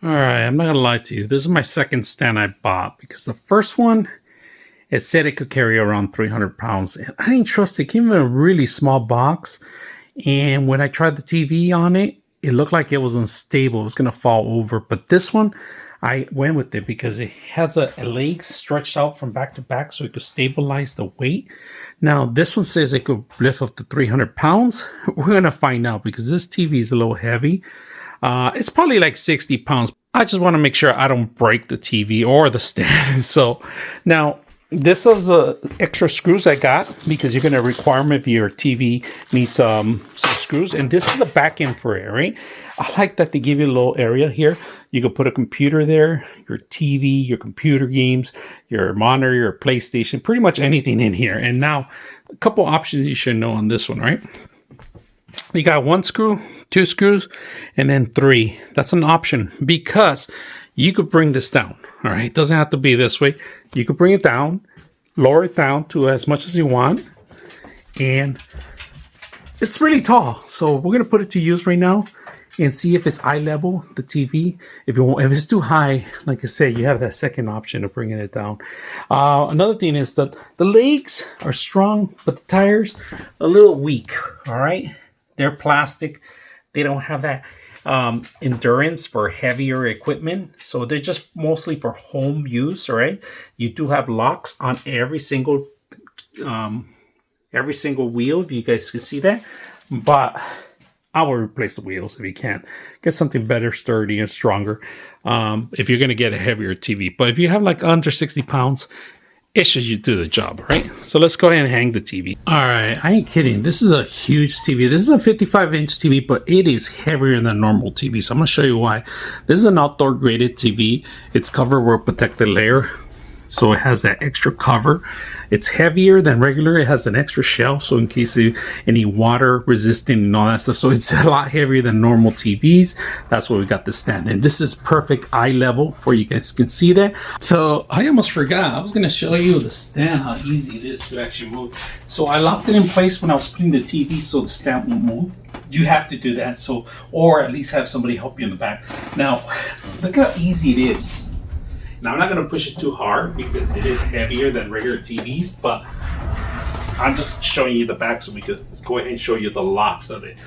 All right, I'm not gonna lie to you. This is my second stand I bought because the first one, it said it could carry around 300 pounds. And I didn't trust it. It came in a really small box. And when I tried the TV on it, it looked like it was unstable. It was gonna fall over. But this one, I went with it because it has a leg stretched out from back to back so it could stabilize the weight. Now, this one says it could lift up to 300 pounds. We're gonna find out because this TV is a little heavy. It's probably like 60 pounds. I just want to make sure I don't break the TV or the stand. So now this is the extra screws I got because you're going to require them if your TV needs some screws. And this is the back end for it, right? I like that they give you a little area here. You can put a computer there, your TV, your computer games, your monitor, your PlayStation, pretty much anything in here. And now a couple options you should know on this one, right? You got one screw, two screws, and then three. That's an option because you could bring this down. All right. It doesn't have to be this way. You could bring it down, lower it down to as much as you want. And it's really tall. So we're going to put it to use right now and see if it's eye level, the TV. If it's too high, like I say, you have that second option of bringing it down. Another thing is that the legs are strong, but the tires a little weak. All right. They're plastic. They don't have that endurance for heavier equipment. So they're just mostly for home use, all right? You do have locks on every single wheel, if you guys can see that. But I will replace the wheels if you can. Get something better, sturdy, and stronger if you're going to get a heavier TV. But if you have like under 60 pounds, it should do the job, right? So let's go ahead and hang the TV. All right, I ain't kidding. This is a huge TV. This is a 55-inch TV, but it is heavier than normal TV. So I'm gonna show you why. This is an outdoor graded TV. It's covered with a protected layer. So it has that extra cover. It's heavier than regular. It has an extra shell, so in case of any water resistant and all that stuff. So it's a lot heavier than normal TVs. That's why we got this stand. And this is perfect eye level for you guys can see that. So I almost forgot. I was going to show you the stand, how easy it is to actually move. So I locked it in place when I was putting the TV so the stand won't move. You have to do that. So, or at least have somebody help you in the back. Now, look how easy it is. Now, I'm not going to push it too hard because it is heavier than regular TVs, but I'm just showing you the back so we could go ahead and show you the locks of it.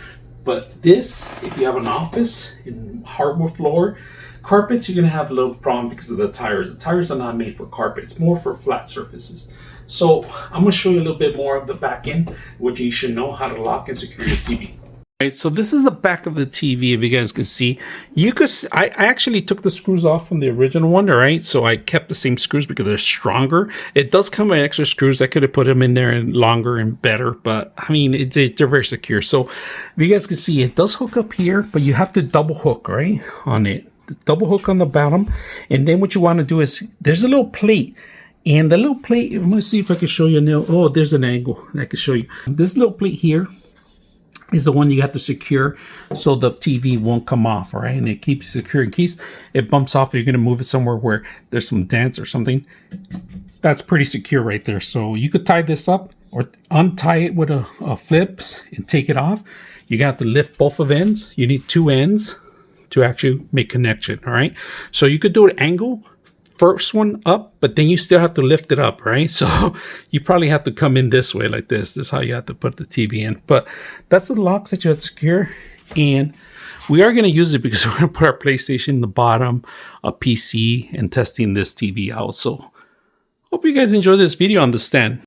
But this, if you have an office in hardwood floor, carpets, you're going to have a little problem because of the tires. The tires are not made for carpet. It's more for flat surfaces. So I'm going to show you a little bit more of the back end, which you should know how to lock and secure your TV. Right, so this is the back of the TV. If you guys can see, I actually took the screws off from the original one. All right, so I kept the same screws because they're stronger. It does come with extra screws. I could have put them in there and longer and better, but I mean, they're very secure. So if you guys can see, it does hook up here, but you have to double hook, right, on it. Double hook on the bottom, and then what you want to do is there's a little plate. And the little plate, I'm going to see if I can show you now. Oh, there's an angle I can show you. This little plate here is the one you have to secure so the TV won't come off, all right? And it keeps you secure in case it bumps off. You're going to move it somewhere where there's some dents or something. That's pretty secure right there. So you could tie this up or untie it with a flips and take it off. You got to lift both of ends. You need two ends to actually make connection, all right? So you could do an angle, first one up, but then you still have to lift it up, right? So you probably have to come in this way like this. This is how you have to put the TV in. But that's the locks that you have to secure. And we are going to use it because we're going to put our PlayStation in the bottom, a PC, and testing this TV out. So hope you guys enjoy this video on the stand.